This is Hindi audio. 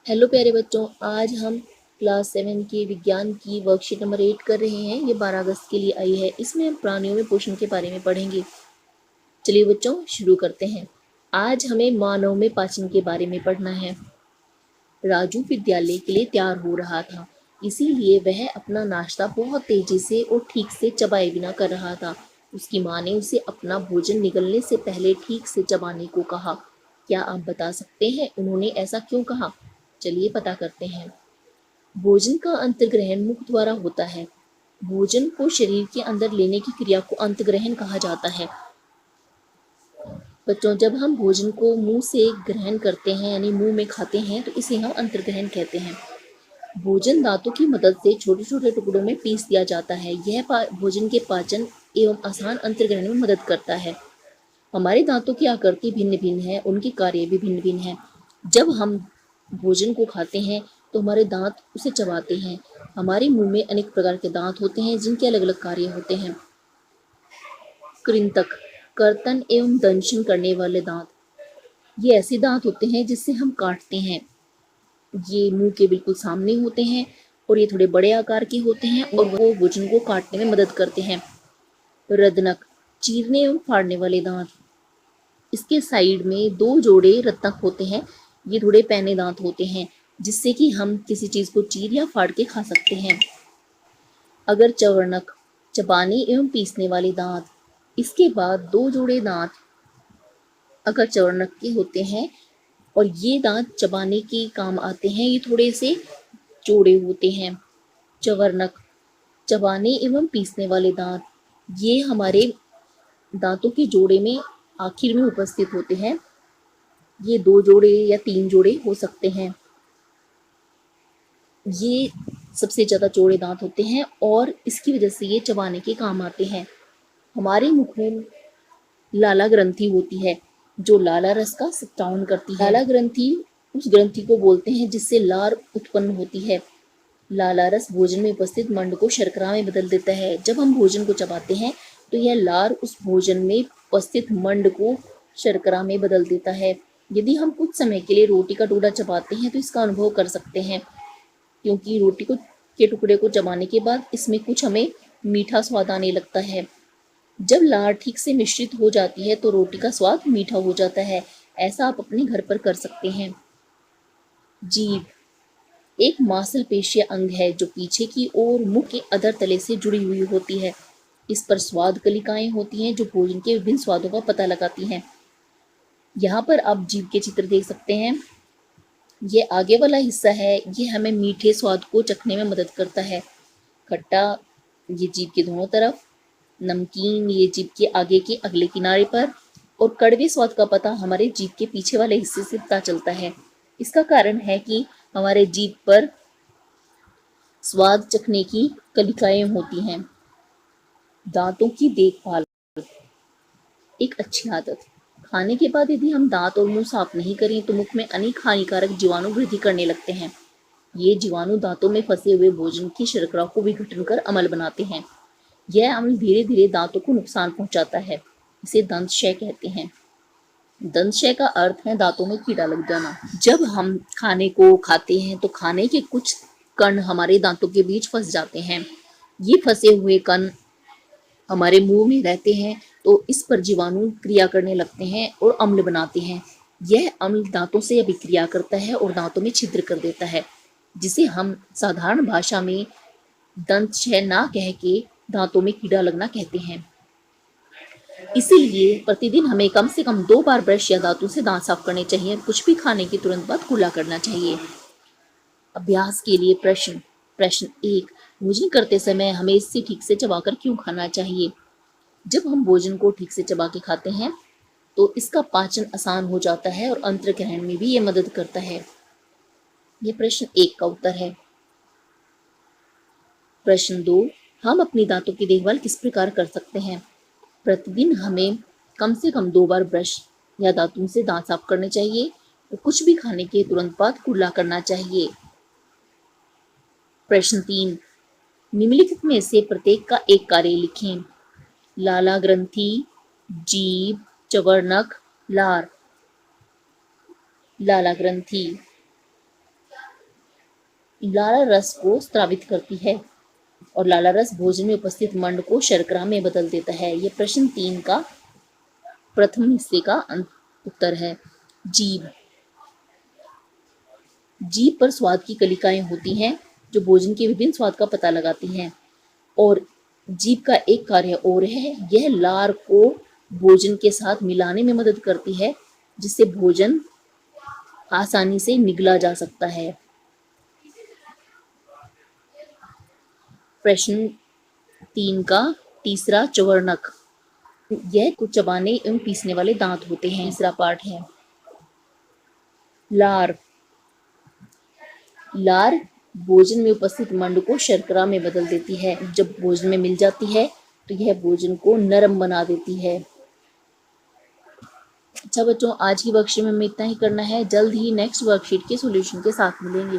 हेलो प्यारे बच्चों, आज हम क्लास 7 के विज्ञान की वर्कशीट नंबर 8 कर रहे हैं। ये 12 अगस्त के लिए आई है। इसमें हम प्राणियों में पोषण के बारे में पढ़ेंगे। चलिए बच्चों शुरू करते हैं। आज हमें मानव में पाचन के बारे में पढ़ना है। राजू विद्यालय के लिए तैयार हो रहा था, इसीलिए वह अपना नाश्ता बहुत तेजी से और ठीक से चबाए बिना कर रहा था। उसकी माँ ने उसे अपना भोजन निगलने से पहले ठीक से चबाने को कहा। क्या आप बता सकते हैं उन्होंने ऐसा क्यों कहा? चलिए पता करते हैं। भोजन का अंतर्ग्रहण मुख द्वारा होता है। भोजन को शरीर के अंदर लेने की क्रिया को अंतर्ग्रहण कहा जाता है। बच्चों, जब हम भोजन को मुंह से ग्रहण करते हैं यानी मुंह में खाते हैं तो इसे हम अंतर्ग्रहण कहते हैं। भोजन दांतों की मदद से छोटे छोटे टुकड़ों में पीस दिया जाता है। यह भोजन के पाचन एवं आसान अंतर्ग्रहण में मदद करता है। हमारे दांतों की आकृति भिन्न भिन्न है, उनके कार्य भी भिन्न भिन्न है। जब हम भोजन को खाते हैं तो हमारे दांत उसे चबाते हैं। हमारे मुंह में अनेक प्रकार के दांत होते हैं जिनके अलग अलग कार्य होते हैं। कृंतक, कर्तन एवं दंशन करने वाले दांत। ये ऐसे दांत होते हैं जिससे हम काटते हैं। ये मुंह के बिल्कुल सामने होते हैं और ये थोड़े बड़े आकार के होते हैं और वो भोजन को काटने में मदद करते हैं। रदनक, चीरने एवं फाड़ने वाले दांत। इसके साइड में 2 जोड़े रत्नक होते हैं। ये थोड़े पैने दांत होते हैं जिससे कि हम किसी चीज को चीर या फाड़ के खा सकते हैं। अगर चवर्णक, चबाने एवं पीसने वाले दांत। इसके बाद 2 जोड़े दांत अगर चवर्णक के होते हैं और ये दांत चबाने के काम आते हैं। ये थोड़े से जोड़े होते हैं। चवर्णक, चबाने एवं पीसने वाले दांत। ये हमारे दांतों के जोड़े में आखिर में उपस्थित होते हैं। ये 2 जोड़े या 3 जोड़े हो सकते हैं। ये सबसे ज्यादा चौड़े दांत होते हैं और इसकी वजह से ये चबाने के काम आते हैं। हमारे मुख में लाला ग्रंथि होती है जो लाला रस का सत्तावन करती है। लाला ग्रंथि उस ग्रंथि को बोलते हैं जिससे लार उत्पन्न होती है। लाला रस भोजन में उपस्थित मंड को शर्करा में बदल देता है। जब हम भोजन को चबाते हैं तो यह लार उस भोजन में उपस्थित मंड को शर्करा में बदल देता है। यदि हम कुछ समय के लिए रोटी का टुकड़ा चबाते हैं तो इसका अनुभव कर सकते हैं, क्योंकि रोटी को के टुकड़े को चबाने के बाद इसमें कुछ हमें मीठा स्वाद आने लगता है। जब लार ठीक से मिश्रित हो जाती है तो रोटी का स्वाद मीठा हो जाता है। ऐसा आप अपने घर पर कर सकते हैं। जीभ एक मांसपेशीय अंग है जो पीछे की ओर मुख के अधर तले से जुड़ी हुई होती है। इस पर स्वाद कलिकाएं होती हैं जो भोजन के विभिन्न स्वादों का पता लगाती हैं। यहाँ पर आप जीभ के चित्र देख सकते हैं। ये आगे वाला हिस्सा है, ये हमें मीठे स्वाद को चखने में मदद करता है। खट्टा ये जीभ के दोनों तरफ, नमकीन ये जीभ के आगे के अगले किनारे पर, और कड़वे स्वाद का पता हमारे जीभ के पीछे वाले हिस्से से पता चलता है। इसका कारण है कि हमारे जीभ पर स्वाद चखने की कलिकाएं होती हैं। दांतों की देखभाल एक अच्छी आदत। खाने के बाद यदि हम दांत और मुंह साफ नहीं करें तो मुख में अनेक हानिकारक जीवाणु वृद्धि करने लगते हैं। ये जीवाणु दांतों में फंसे हुए भोजन की शर्करा को विघटन कर अम्ल बनाते हैं। यह अम्ल धीरे धीरे दांतों को नुकसान पहुंचाता है। इसे दंतक्षय कहते हैं। दंतक्षय का अर्थ है दांतों में कीड़ा लग जाना। जब हम खाने को खाते हैं तो खाने के कुछ कण हमारे दांतों के बीच फंस जाते हैं। ये फंसे हुए कण हमारे मुंह में रहते हैं तो इस पर जीवाणु क्रिया करने लगते हैं और अम्ल बनाते हैं। यह अम्ल दांतों से अभिक्रिया करता है और दांतों में छिद्र कर देता है, जिसे हम साधारण भाषा में दंतक्षय ना कह के दांतों में कीड़ा लगना कहते हैं। इसीलिए प्रतिदिन हमें कम से कम 2 बार ब्रश या दांतों से दांत साफ करने चाहिए। कुछ भी खाने के तुरंत बाद कुल्ला करना चाहिए। अभ्यास के लिए प्रश्न। प्रश्न 1, भोजन करते समय हमें इसे ठीक से चबाकर क्यों खाना चाहिए? जब हम भोजन को ठीक से चबा के खाते हैं तो इसका पाचन आसान हो जाता है और अंतर्ग्रहण में भी ये मदद करता है। ये प्रश्न 1 का उत्तर है। प्रश्न 2, हम अपनी दांतों की देखभाल किस प्रकार कर सकते हैं? प्रतिदिन हमें कम से कम 2 बार ब्रश या दांतों से दांत साफ करने चाहिए और कुछ भी खाने के तुरंत बाद कुल्ला करना चाहिए। प्रश्न 3, निम्नलिखित में से प्रत्येक का एक कार्य लिखें। लाला ग्रंथि, जीभ, चवर्णक, लार। लाला ग्रंथि लाला रस को स्रावित करती है और लाला रस भोजन में उपस्थित मंड को शर्करा में बदल देता है। ये प्रश्न 3 का प्रथम हिस्से का उत्तर है। जीभ। जीभ पर स्वाद की कलिकाएं होती हैं जो भोजन के विभिन्न स्वाद का पता लगाती हैं और जीभ का एक कार्य और है, यह लार को भोजन के साथ मिलाने में मदद करती है जिससे भोजन आसानी से निगला जा सकता है। प्रश्न 3 का तीसरा चवर्णक। यह कुछ चबाने एवं पीसने वाले दांत होते हैं। तीसरा पार्ट है लार। लार भोजन में उपस्थित मंड को शर्करा में बदल देती है। जब भोजन में मिल जाती है तो यह भोजन को नरम बना देती है। अच्छा बच्चों, आज की वर्कशीट में हमें इतना ही करना है। जल्द ही नेक्स्ट वर्कशीट के सॉल्यूशन के साथ मिलेंगे।